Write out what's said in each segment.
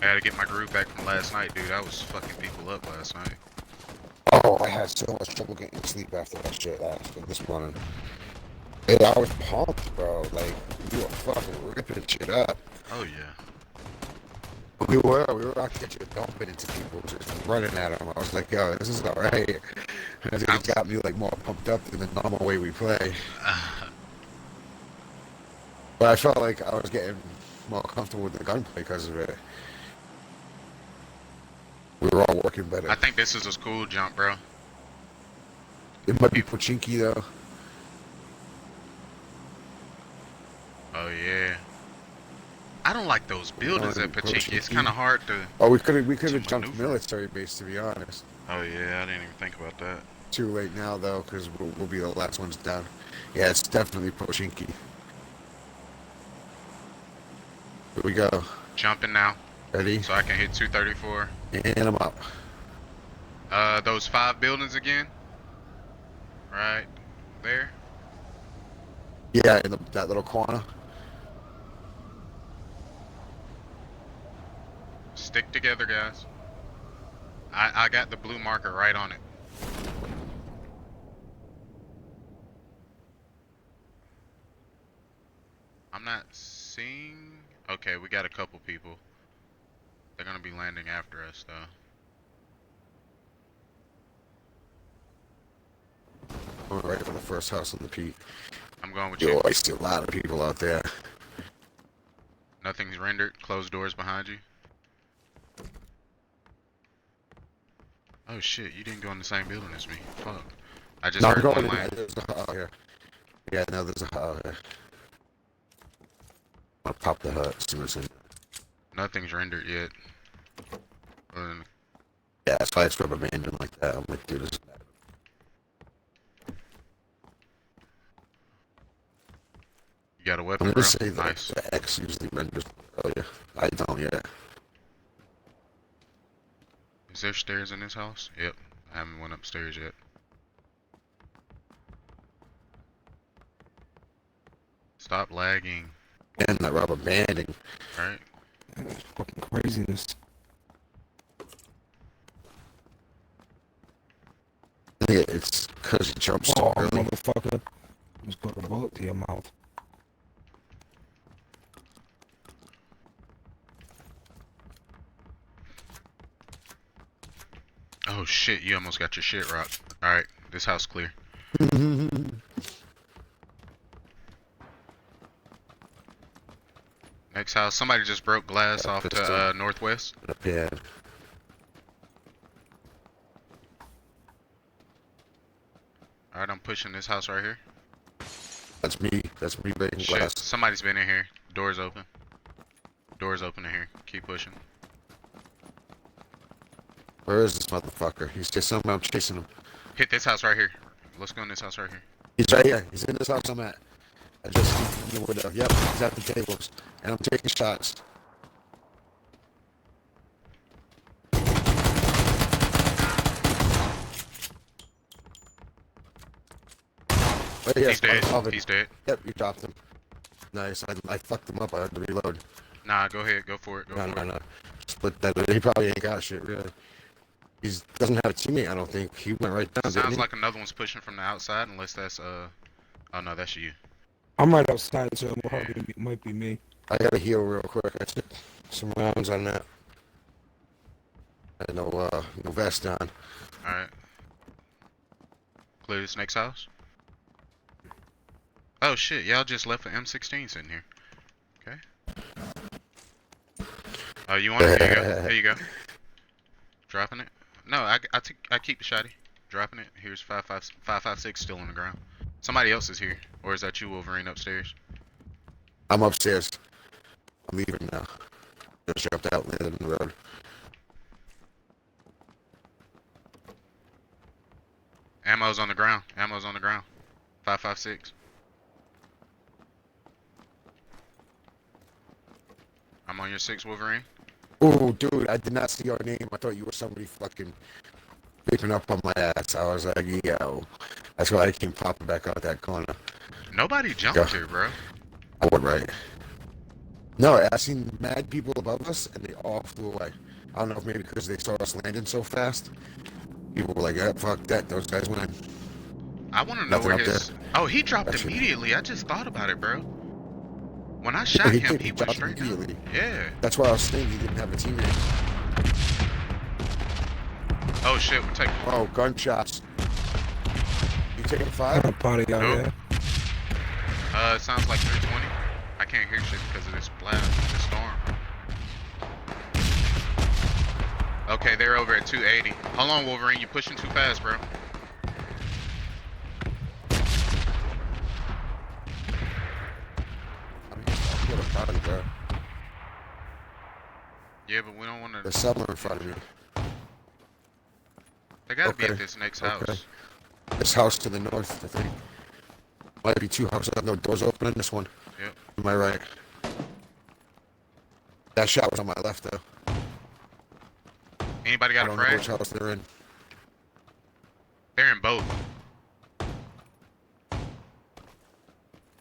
I gotta get my groove back from last night, dude. I was fucking people up last night. Oh, I had so much trouble getting sleep after that shit this morning. And I was pumped, bro. Like, we were fucking ripping shit up. Oh yeah. We were out there just dumping into people, just running at them. I was like, yo, this is alright. I think I it was, got me like more pumped up than the normal way we play. But I felt like I was getting more comfortable with the gunplay because of it. We were all working better. I think this is a school jump, bro. It might be People. Pochinki though. Oh yeah. I don't like those buildings at Pachinki. It's kind Pochinki. of hard to Oh, we could have jumped maneuver. military base, to be honest. Oh yeah, I didn't even think about that. Too late now though, because we'll be the last ones down. Yeah, it's definitely Pochinki. Here we go. Jumping now, Ready? so I can hit 234. And I'm up. Those 5 buildings again. Right there. Yeah, in that little corner. Stick together, guys. I got the blue marker right on it. I'm not seeing. Okay, we got a couple people. They're gonna be landing after us, though. I'm right for the first house on the peak. I'm going with Yo, you. I see a lot of people out there. Nothing's rendered. Closed doors behind you. Oh shit, you didn't go in the same building as me. Fuck. I just No, I'm heard going one in. land. There's a hut here. Yeah, no, there's a hut here. I'll pop the hut as soon as I... Nothing's rendered yet. Yeah, that's why it's rubber banding like that. I'm like, dude, this is bad. You got a I'm weapon, gonna bro? say that Nice. the X usually renders. Oh yeah, I don't yet. Is there stairs in this house? Yep. I haven't went upstairs yet. Stop lagging. And that rubber banding. Alright. That's fucking craziness. I think it's because you jumped so Oh, early. motherfucker. Just put a bullet to your mouth. Oh shit, you almost got your shit rocked. Alright, this house clear. Next house, somebody just broke glass off to northwest. Yeah. Alright, I'm pushing this house right here. That's me. That's me breaking Shit, glass. somebody's been in here. Doors open. Doors open in here. Keep pushing. Where is this motherfucker? He's just somehow chasing him. Hit this house right here. Let's go in this house right here. He's right here. He's in this house I'm at. I just see him in the window. Yep, he's at the tables. And I'm taking shots. Right here. He's dead. Above it. He's dead. Yep, you dropped him. Nice. I fucked him up. I had to reload. Nah, go ahead. Go for it. Go for it. No. Split that. He probably ain't got shit, really. He doesn't have a teammate, I don't think. He went right down, Sounds like another one's pushing from the outside, unless that's, oh no, that's you. I'm right outside, so it might be me. I gotta heal real quick. I took some rounds on that. I had no vest on. Alright. Clear this next house. Oh shit, y'all just left an M16 sitting here. Okay. Oh, you want it? Here you go. Here you go. Dropping it. No, I keep the shotty. Dropping it. Here's 556 still on the ground. Somebody else is here. Or is that you, Wolverine, upstairs? I'm upstairs. I'm leaving now. Just jumped out, landed in the road. Ammo's on the ground. Ammo's on the ground. 556. I'm on your 6, Wolverine. Oh, dude, I did not see your name. I thought you were somebody fucking creeping up on my ass. I was like, yo. That's why I came popping back out that corner. Nobody jumped here, bro. I went right. No, I seen mad people above us, and they all flew away. I don't know if maybe because they saw us landing so fast. People were like, "Yeah, fuck that. Those guys win. I want to know Nothing where up there." his. Oh, he dropped That shit. immediately. I just thought about it, bro. When I Oh, shot he him, did. He he went dropped straight down. immediately. Yeah. That's why I was saying he didn't have a teammate. Oh shit, we're taking. Oh, gunshots. You taking five? Party out Nope. here. It sounds like 320. I can't hear shit because of this blast, this storm. Okay, they're over at 280. Hold on, Wolverine, you pushing too fast, bro. I'll get a party, bro. Yeah, but we don't want to. There's someone in front of me. They gotta be Okay. at this next Okay. house. This house to the north, I think. Might be two houses. No doors open in this one. Yep. Am I right? That shot was on my left, though. Anybody I got a don't know which frag? house they're in. They're in both.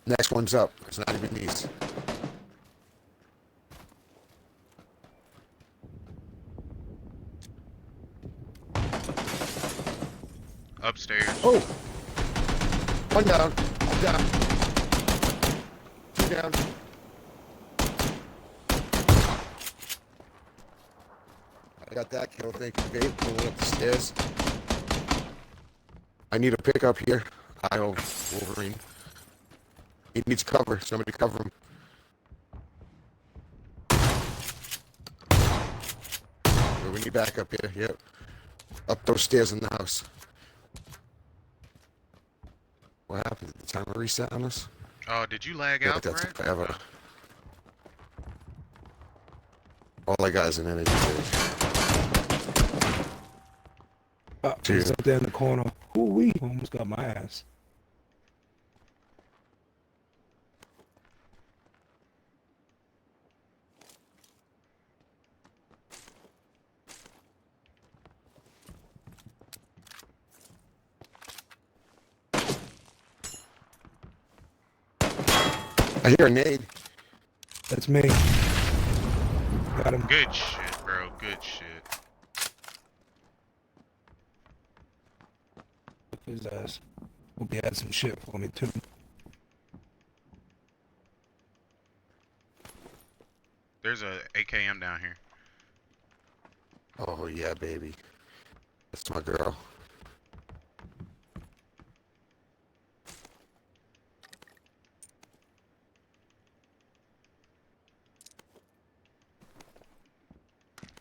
Next one's up. It's not even these. Upstairs. Oh! One down. One down. Two down. I got that kill. Thank you, babe. Pulling up the stairs. I need a pickup here. I'll Wolverine. He needs cover. Somebody cover him. We need backup here. Yep. Up those stairs in the house. What happened? Did the timer reset on us? Oh, did you lag Yeah, out, that's Brad? forever. All I got is an energy gauge. He's up there in the corner. Ooh, we almost got my ass. I hear a nade. That's me. Got him. Good shit, bro. Good shit. His ass. Hope he had some shit for me too. There's a AKM down here. Oh yeah, baby. That's my girl.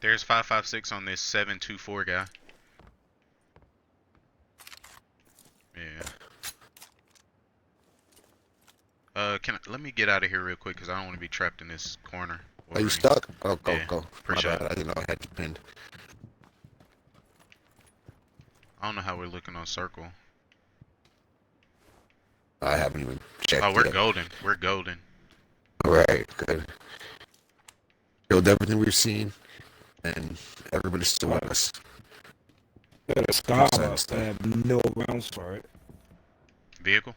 There's 556 on this 724 guy. Yeah. Let me get out of here real quick because I don't want to be trapped in this corner. Are you Wolverine. stuck? Oh, go, Yeah, go. My appreciate bad. I didn't know I had you pinned. I don't know how we're looking on circle. I haven't even checked Oh, we're yet. golden. We're golden. All right, good. Killed everything we've seen, and everybody's still with us. Got a scar Makes up. sense, I have no rounds for it. Vehicle?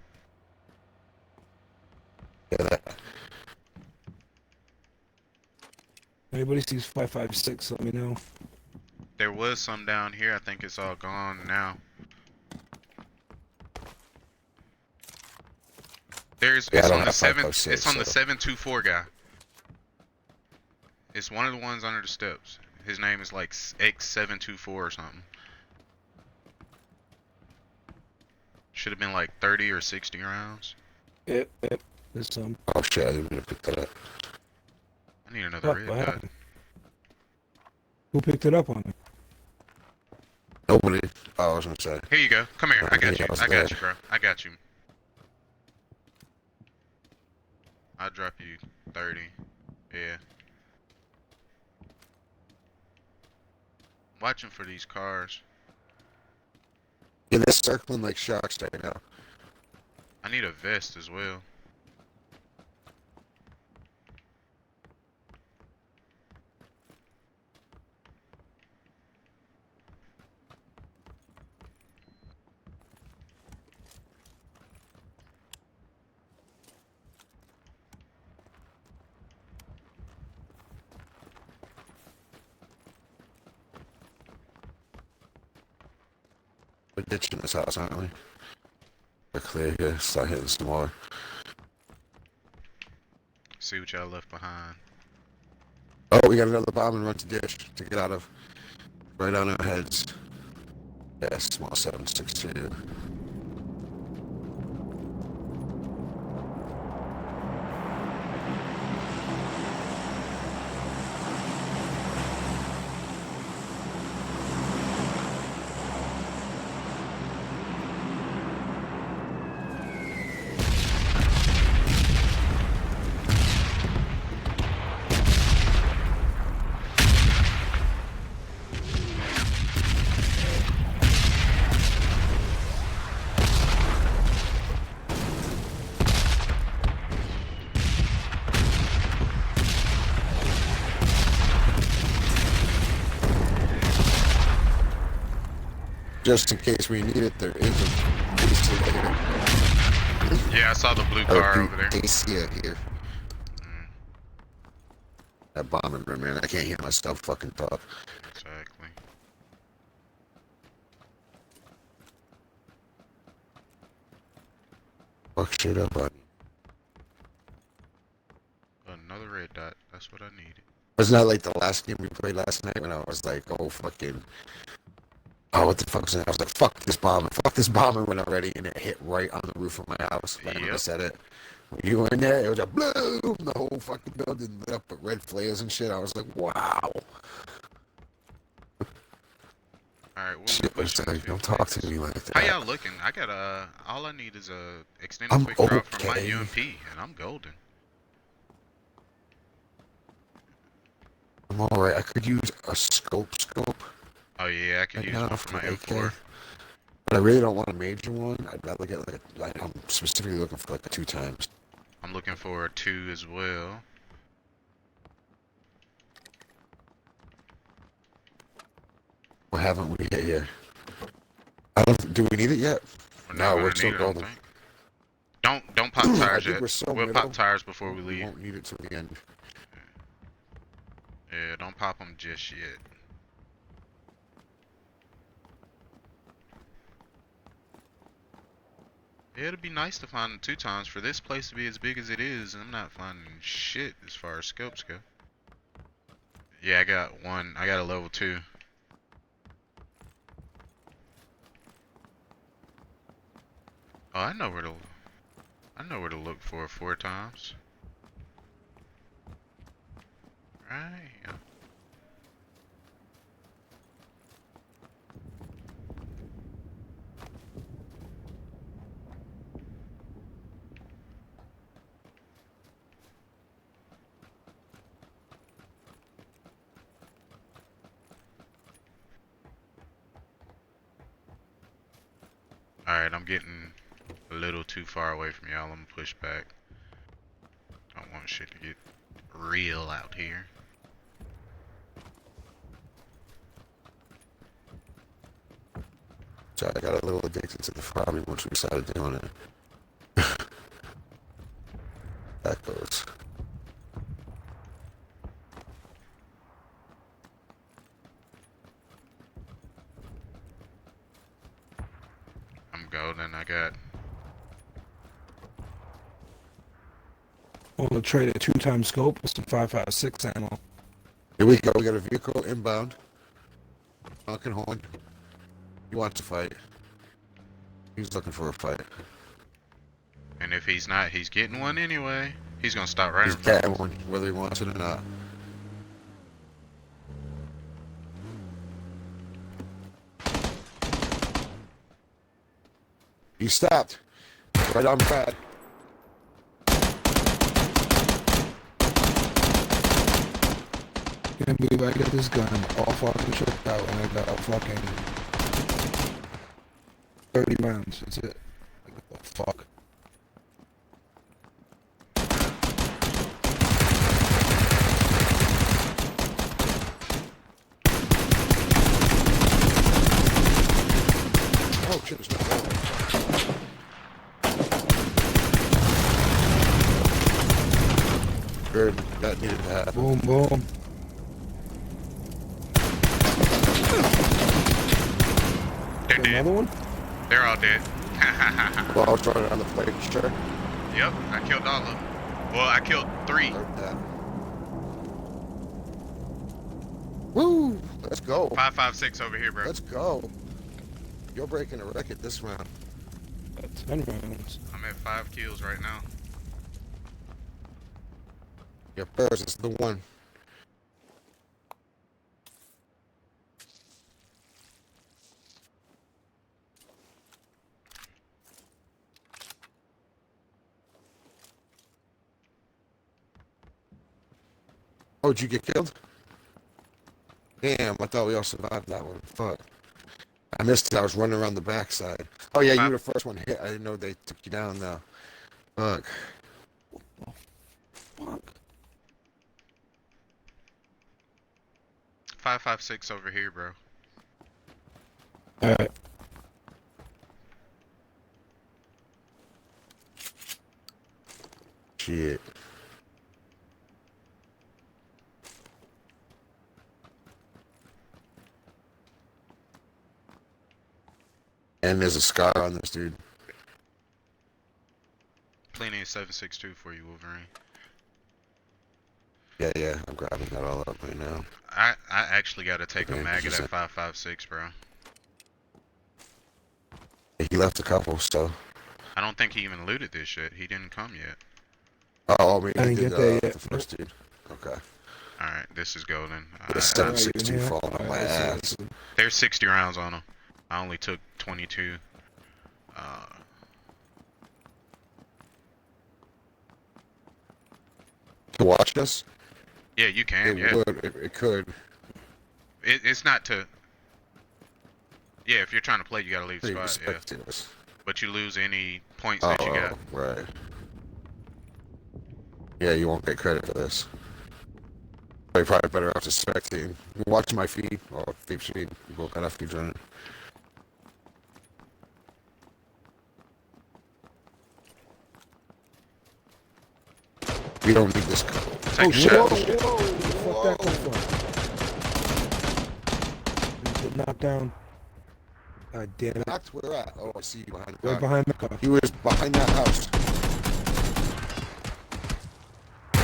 Yeah, that. Anybody sees 556, let me know. There was some down here. I think it's all gone now. There's Yeah, I it's don't on the have 556, it's on the so- 724 guy. It's one of the ones under the steps. His name is like X724 or something. Should have been like 30 or 60 rounds. Yep. There's some. Oh shit, I didn't even pick that up. I need another What red dot. happened? Who picked it up on me? Nobody. Oh, I was gonna say. Here you go. Come here. I got Yeah, you. I was I got there. you, bro. I got you. I'll drop you 30. Yeah. Watching for these cars. Yeah, they're circling like sharks right now. I need a vest as well. We're ditching this house, aren't we? We're clear here. Start hitting some more. See what y'all left behind. Oh, we got another bomb and run to ditch to get out of. Right on our heads. Yeah, small 762. Just in case we need it, there is a DC here. Yeah, I saw the blue car over there. AC here. That bombing room, man. I can't hear myself fucking talk. Exactly. Fuck shit up, buddy. Another red dot. That's what I needed. Wasn't that like the last game we played last night when I was like, oh, fucking... Oh, what the fuck was that? I was like, fuck this bomber went already, and it hit right on the roof of my house. Right when I said it. When you were in there, it was a boom! The whole fucking building lit up with red flares and shit. I was like, wow. Alright, we'll Shit was like, don't talk to me like that. How y'all looking? I got all I need is a extended I'm quick drop from my okay. UMP, and I'm golden. I'm alright. I could use a scope. Oh yeah, I could use one for my M4. But I really don't want a major one. I'd rather get like I'm specifically looking for like a 2 times. I'm looking for a 2 as well. What haven't we hit here? I don't. Do we need it yet? No, we're still golden. Don't pop tires yet. We'll pop tires before we leave. We won't need it till the end. Yeah, don't pop them just yet. Yeah, it'd be nice to find 2 times for this place to be as big as it is, and I'm not finding shit as far as scopes go. Yeah, I got one. I got a level 2. Oh, I know where to look for 4 times. Right. Yeah. Alright, I'm getting a little too far away from y'all. I'm gonna push back. Don't want shit to get real out here. So I got a little addicted to the farming once we started doing it. That goes. I'm golden. I got. On the trade a 2 times scope with some 5.56 ammo. Here we go. We got a vehicle inbound. Honking horn. He wants to fight. He's looking for a fight. And if he's not, he's getting one anyway. He's gonna stop right He's in front. getting one, whether he wants it or not. He stopped. Right on pad. Can't believe I got this gun all fucking tripped out and I got a fucking 30 rounds. That's it. Like, what the fuck? Oh shit, it's not going. Good. That needed to happen. Boom, boom. They're dead. Another one? They're all dead. Well, I was running on the plate, sure. Yep, I killed all of them. Well, I killed 3. Heard that. Woo! Let's go. 556 over here, bro. Let's go. You're breaking a record this round. 10 rounds. I'm at 5 kills right now. Your first is the one. Oh, did you get killed? Damn, I thought we all survived that one. Fuck. I missed it. I was running around the backside. Oh, yeah, you were the first one hit. I didn't know they took you down now. Fuck. Fuck. 556 over here, bro. Alright. Shit. And there's a scar on this dude. Plenty of 762 for you, Wolverine. Yeah, I'm grabbing that all up right now. I actually got to take Okay, a mag at just that 556, bro. He left a couple, so. I don't think he even looted this shit. He didn't come yet. Oh, I mean, I he didn't did get there yet. the first dude. Okay. Alright, this is golden. The 762 falling on my ass. There's 60 rounds on him. I only took 22. To watch us? Yeah, you can, It yeah. would. It could. It's not to... Yeah, if you're trying to play, you gotta leave the Pretty spot, yeah. respected. But you lose any points that you got. Right. Yeah, you won't get credit for this. But you're probably better off just spectating. Watch my feed, or Vape's feed. You both got off feeds running. We don't need this couple. Take a Whoa, shot. whoa, fuck that come from? He get knocked down. God damn it. Knocked where at? Oh, I see you behind the car. Right behind the car. He was behind that house.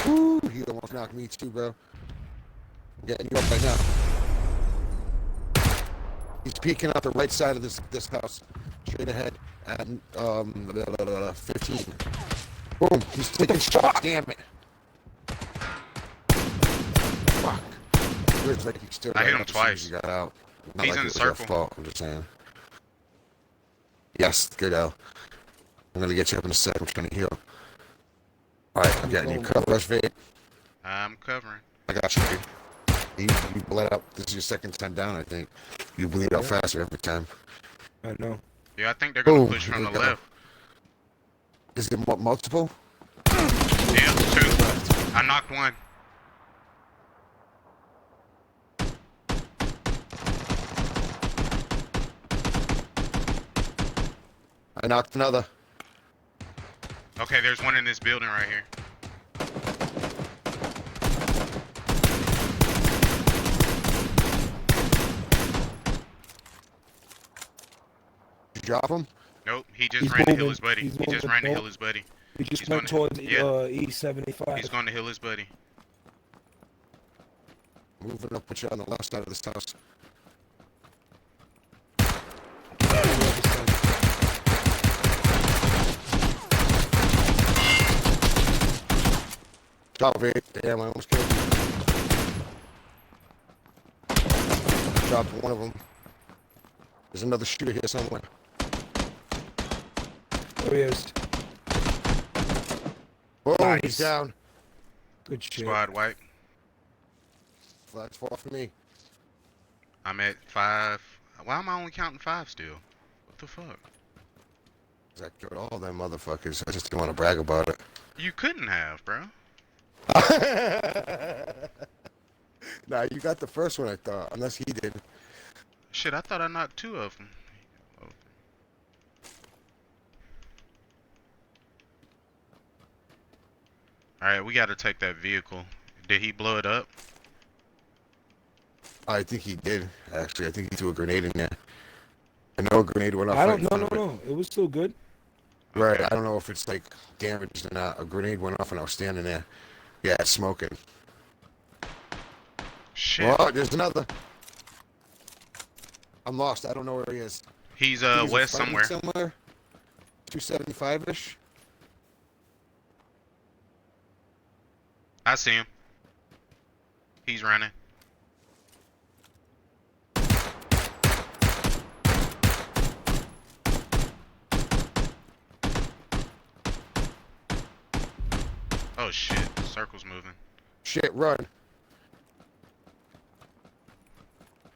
Woo! He almost knocked me too, bro. I'm getting you up right now. He's peeking out the right side of this house, straight ahead at 15. Boom! He's taking shots. Damn it! Fuck! Feels like he still I hit got him up as soon as twice. He got out. Not He's like in it was the your circle. fault. I'm just saying. Yes, good L. I'm gonna get you up in a sec. I'm trying to heal. All right, I'm getting you. Cover us, Vape. I'm covering. I got you, dude. You bled out. This is your second time down, I think. You bleed out faster every time. I know. Yeah, I think they're gonna Boom. push from the Here we go. left. Is it multiple? Yeah, 2. I knocked 1. I knocked another. Okay, there's one in this building right here. Did you drop him? Nope, he just He's ran to heal moving. his buddy. He's He just moving. ran to Nope. heal his buddy. He just He's went gonna- towards yeah. E75. He's going to heal his buddy. Moving up with you on the left side of this house. Drop it. Damn, I almost killed you. Dropped one of them. There's another shooter here somewhere. There he is. Oh, Nice. he's down. Good shit. Squad wipe. Flags fall for me. I'm at 5. Why am I only counting 5 still? What the fuck? I killed all them motherfuckers. I just didn't want to brag about it. You couldn't have, bro. Nah, you got the first one, I thought. Unless he did. Shit, I thought I knocked 2 of them. Alright, we gotta take that vehicle. Did he blow it up? I think he did, actually. I think he threw a grenade in there. I know a grenade went off I right don't in know, front no, of it. no. It was still good. Right, Okay. I don't know if it's like damaged or not. A grenade went off and I was standing there. Yeah, it's smoking. Shit. Oh, there's another. I'm lost. I don't know where he is. He's I think he's in west front of me somewhere. somewhere. 275-ish. I see him. He's running. Oh shit. Circle's moving. Shit, run.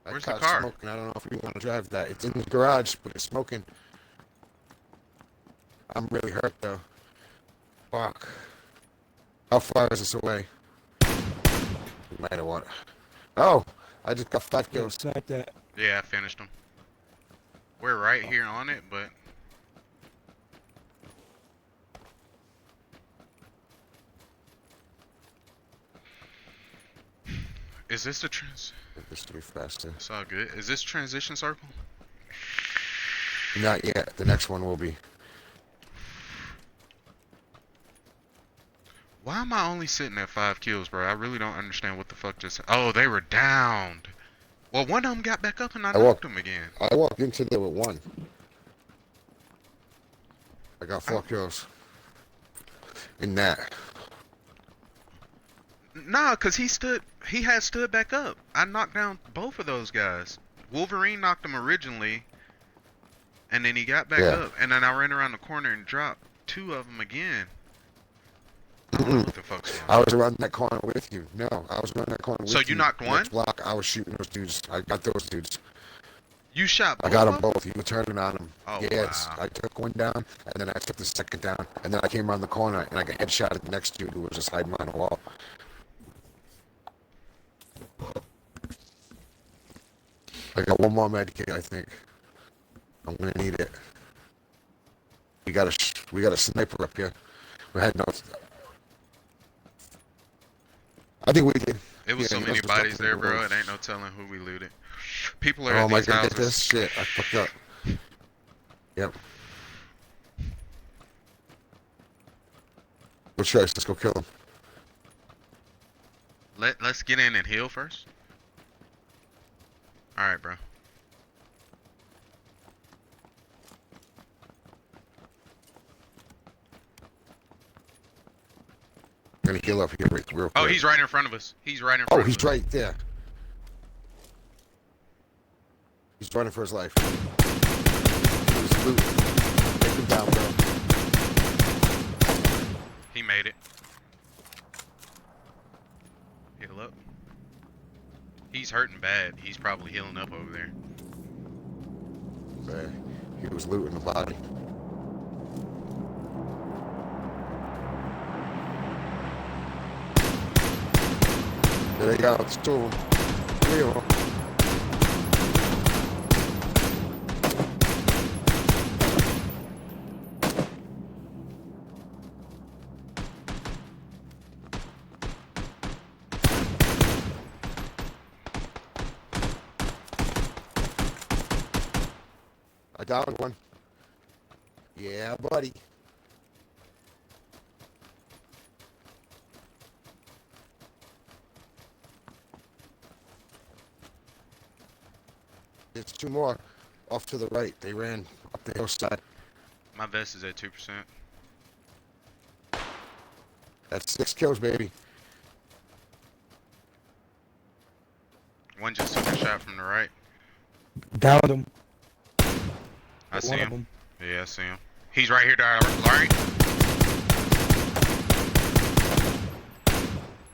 I Where's the caught car? smoking. I don't know if you want to drive that. It's in the garage, but it's smoking. I'm really hurt though. Fuck. How far is this away? You might have won. Oh, I just got 5 Yeah, kills. snipe that. Yeah, I finished him. We're right here on it, but is this the This will be faster. It's all good. Is this transition circle? Not yet. The next one will be. Why am I only sitting at 5 kills, bro? I really don't understand what the fuck just. Oh, they were downed. Well, one of them got back up and I knocked them again. I walked into there with 1. I got 4 Oh. kills. In that. Nah, cause he had stood back up. I knocked down both of those guys. Wolverine knocked him originally, and then he got back up, and then I ran around the corner and dropped 2 of them again. I don't know what the fuck's going on. I was around that corner with you. No, I was around that corner with you. So you knocked one? Next block, I was shooting those dudes. I got those dudes. You shot both I got of them them? both. You were turning on them. Oh, yes, wow. I took one down, and then I took the second down, and then I came around the corner, and I got headshot at the next dude who was just hiding behind a wall. I got 1 more med kit, I think. I'm gonna need it. We got a sniper up here. We had no. I think we did. It was so many bodies there, bro. It ain't no telling who we looted. People are Oh at my these god, houses. get this shit. I fucked up. Yep. Good choice. Let's go kill him. Let's get in and heal first. All right, bro. I'm gonna heal up here real quick. Oh, he's right in front of us. He's right in front Oh, of he's us. right there. He's running for his life. He's looting. Take him down, bro. He made it. Heal up. He's hurting bad. He's probably healing up over there. There. He was looting the body. There they go. It's 2 of them. 3 of them. I downed 1. Yeah, buddy. There's 2 more off to the right. They ran up the hillside. My vest is at 2%. That's 6 kills, baby. One just took a shot from the right. Downed him. I see One of him. them. Yeah, I see him. He's right here to our right.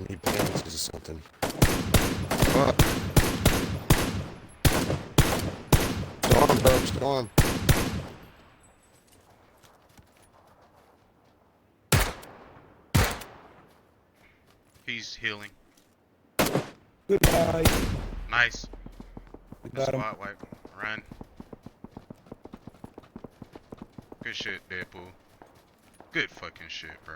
Need bandages or something. Fuck. Storm, bro. Storm. He's healing. Goodbye. Nice. We Good got him. spot wipe. Run. Good shit, Deadpool. Good fucking shit, bro.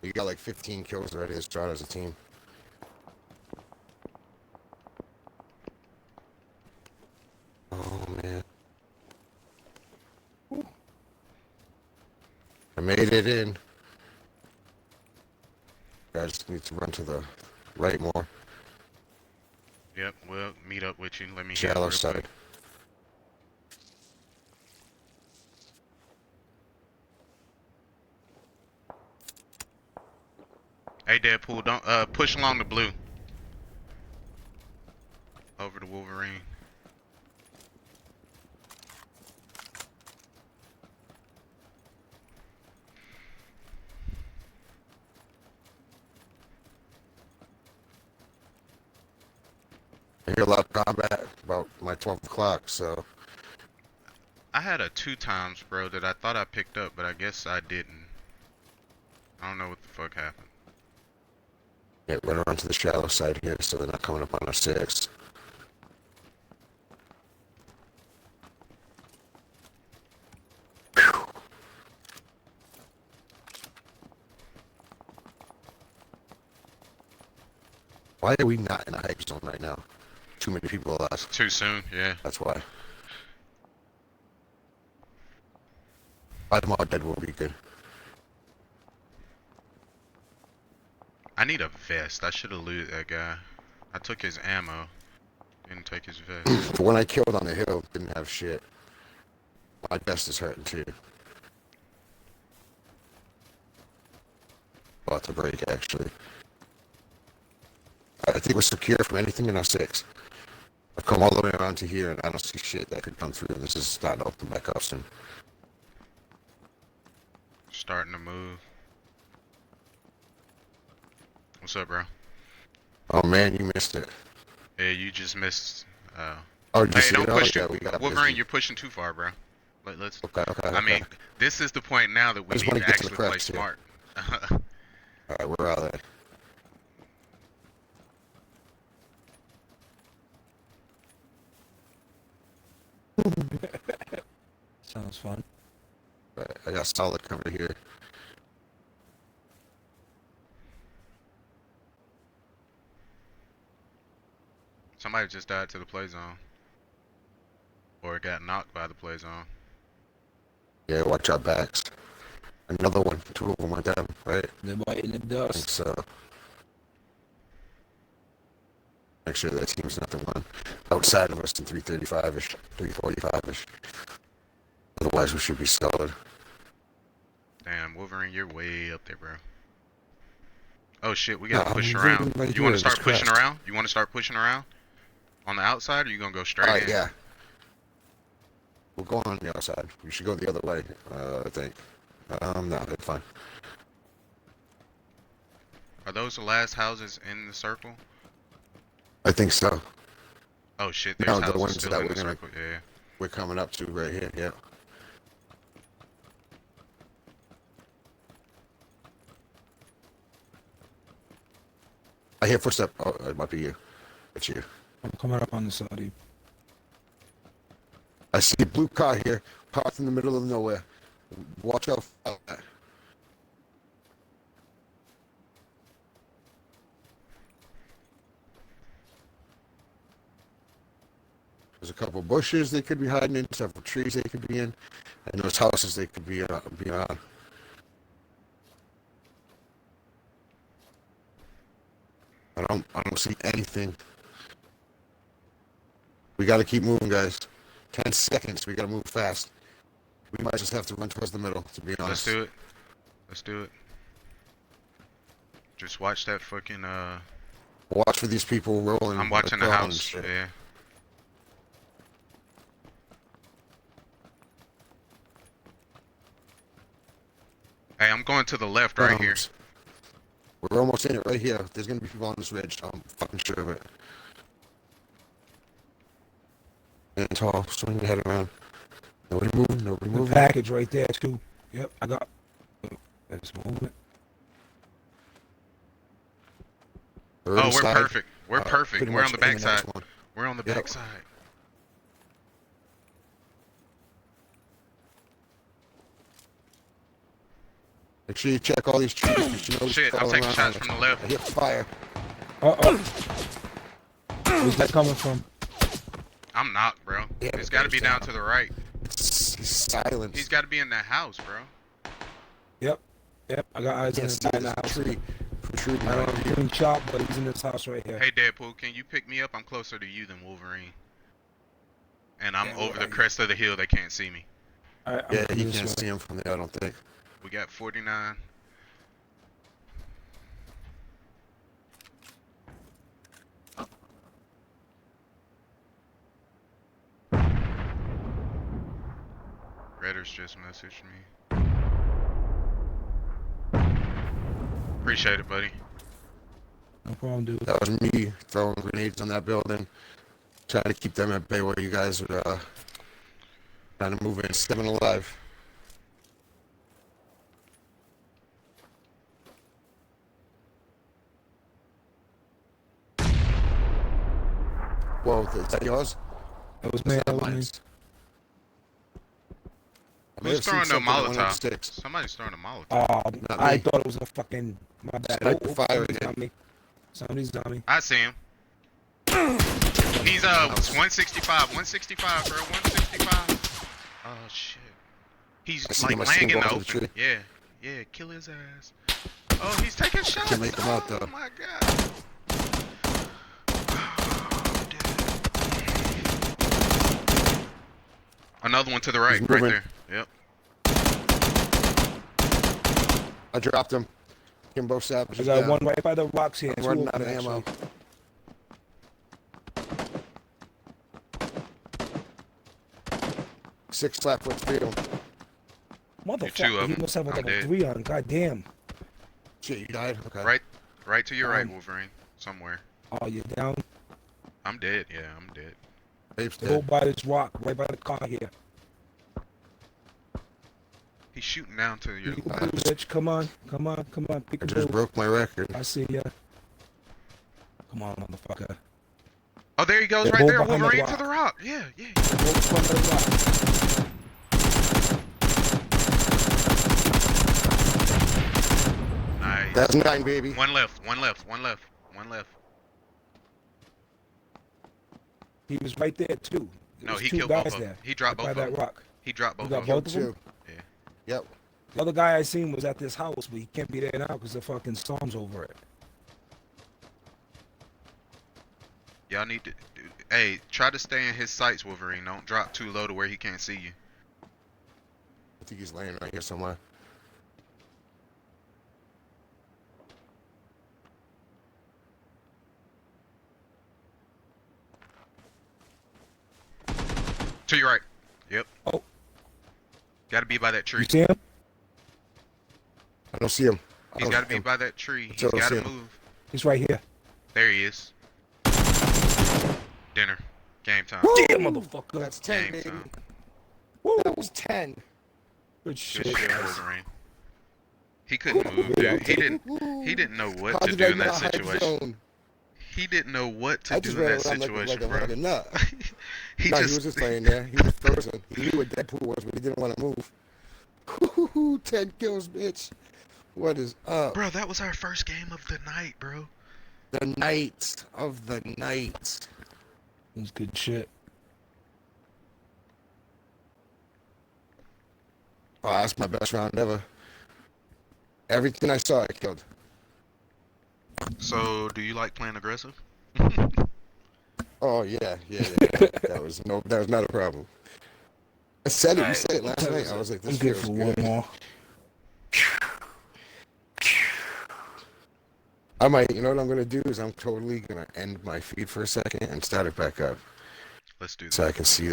You got like 15 kills already. Let's try it as a team. I made it in. Guys need to run to the right more. Yep, we'll meet up with you. Let me heal Shallow real side. quick. Hey Deadpool, don't push along the blue. Over to Wolverine. I hear a lot of combat about my 12 o'clock, so I had a 2 times, bro, that I thought I picked up, but I guess I didn't. I don't know what the fuck happened. yeah, run around to the shallow side here so they're not coming up on our 6. Why are we not in a hype zone right now? Too many people left. Too soon, yeah. That's why. By tomorrow, dead will be good. I need a vest. I should have looted that guy. I took his ammo. Didn't take his vest. The one I killed on the hill didn't have shit. My vest is hurting too. About to break, actually. I think we're secure from anything in our 6. I've come all the way around to here, and I don't see shit that could come through. This is starting to open back up soon. Starting to move. What's up, bro? Oh man, you missed it. Yeah, you just missed. Oh, did you Hey, see don't it? push Yeah, too. we got Wolverine, busy. you're pushing too far, bro. Let's. Okay. I mean, this is the point now that we just need wanna to get to the actually play cracks here. smart. Alright, where are they? Sounds fun. Right, I got solid cover here. Somebody just died to the play zone, or got knocked by the play zone. Yeah, watch our backs. Another one. 2 of them went down, right? They're biting the I think dust. so. Make sure that team's not the one outside of us in 335-ish, 345-ish. Otherwise, we should be solid. Damn, Wolverine, you're way up there, bro. Oh shit, we gotta No, push I'm around. right You here, want to start this pushing crest. around? You want to start pushing around on the outside, or you gonna go straight Alright, in? yeah. We'll go on the outside. We should go the other way, I think. No, it's fine. Are those the last houses in the circle? I think so. Oh shit, there's No, the houses ones still that in we're the gonna circle. Yeah. we're coming up to right here, yeah. I hear footstep. Oh, it might be you. It's you. I'm coming up on the side. I see a blue car here, parked in the middle of nowhere. Watch out for that. There's a couple bushes they could be hiding in, several trees they could be in, and those houses they could be on. I don't see anything. We got to keep moving, guys. 10 seconds. We got to move fast. We might just have to run towards the middle, to be honest. Let's do it. Let's do it. Just watch that fucking Watch for these people rolling. I'm watching the across and house. shit. Yeah. Hey, I'm going to the left right here. We're almost in it right here. There's gonna be people on this ridge. I'm fucking sure of it. And tall. Swing your head around. Nobody moving. Nobody The moving. package right there too. Yep, I got. That's movement. Third Oh, we're side. perfect. We're perfect. Pretty We're on much the in next backside. one. We're on the Yep. backside. Make sure you check all these trees. 'Cause you know Shit, I'm crawling taking around. shots from the left. I hear fire. Where's that coming from? I'm knocked, bro. Yeah, It's got to be down to the right. It's silence. He's got to be in that house, bro. Yep. Yep. I got eyes on Can't this see guy in the this house. tree protruding I out don't know, here. getting chopped, but he's in this house right here. Hey Deadpool, can you pick me up? I'm closer to you than Wolverine. And I'm Yeah, over the right. crest of the hill. They can't see me. Alright, I'm Yeah, coming he this can't way. see him from there, I don't think. We got 49. Redders just messaged me. Appreciate it, buddy. No problem, dude. That was me throwing grenades on that building, trying to keep them at bay while you guys were trying to move in. 7 alive. Whoa, is that yours? That was me. That's That not was me. mine. I may Who's have seen throwing a something that went Molotov? upstairs. Somebody's throwing a Molotov. Not I me. thought it was a fucking. My bad. Sniper fire somebody's again. on me. Somebody's on me. I see him. He's 165, 165, bro, 165. Oh shit. He's I see him, I like see him laying in go the to the open. tree. Yeah, yeah, kill his ass. Oh, he's taking shots. Can't make him out, though. Oh my god. Oh, dude. Another one to the right, He's right moving. there. Yep. I dropped him. Him both I savages got down. one right by the rocks here. I'm Two running of out them, of ammo. actually. Six Slapfoot field. Two of Motherfucker, he them. must have I'm like a dead. 3 on. God damn. Shit, you died? Okay. Right to your right, Wolverine. Somewhere. Oh, you're down. I'm dead. Yeah, I'm dead. Ape's Go dead. by this rock, right by the car here. He's shooting down to your Peekaboo, bitch. Come on. Come on. Come on. I just Peekaboo. broke my record. I see ya. Come on, motherfucker. Oh, there he goes, They're right both there, behind the Wolverine to rock. the rock. Yeah, yeah. Both front of the rock. Nice. That's 9, baby. One left, one left, one left, one left. He was right there too. There No, was he two killed guys both of there. them. He dropped By both of that them. rock. He dropped You both got of them. both of them? Two. Yeah. Yep. The other guy I seen was at this house, but he can't be there now because the fucking storm's over it. Y'all need to, hey, try to stay in his sights, Wolverine. Don't drop too low to where he can't see you. I think he's laying right here somewhere. To your right. Yep. Oh. Gotta be by that tree. You see him? I don't see him. I He's don't gotta see be him. by that tree. He's I don't gotta see him. move. He's right here. There he is. Dinner. Game time. Damn, motherfucker. That's 10, Game baby. time. Woo. That was 10. Good Good shit. shit, guys. Wolverine. He couldn't move, dude. He didn't know what How to did do I in get that a hype situation. zone? He didn't know what to I do just in ran that around situation, like bro. a nut. he No, he was just laying there. He was frozen. He knew what Deadpool was, but he didn't want to move. 10 kills, bitch. What is up? Bro, that was our first game of the night, bro. The night of the night. That's good shit. Oh, that's my best round ever. Everything I saw, I killed. So, do you like playing aggressive? Oh yeah. That was not a problem. I said it. You said it last night. I was like, this I'm good feels for one good. more. I might. You know what I'm gonna do is I'm totally gonna end my feed for a second and start it back up Let's do that. so I can see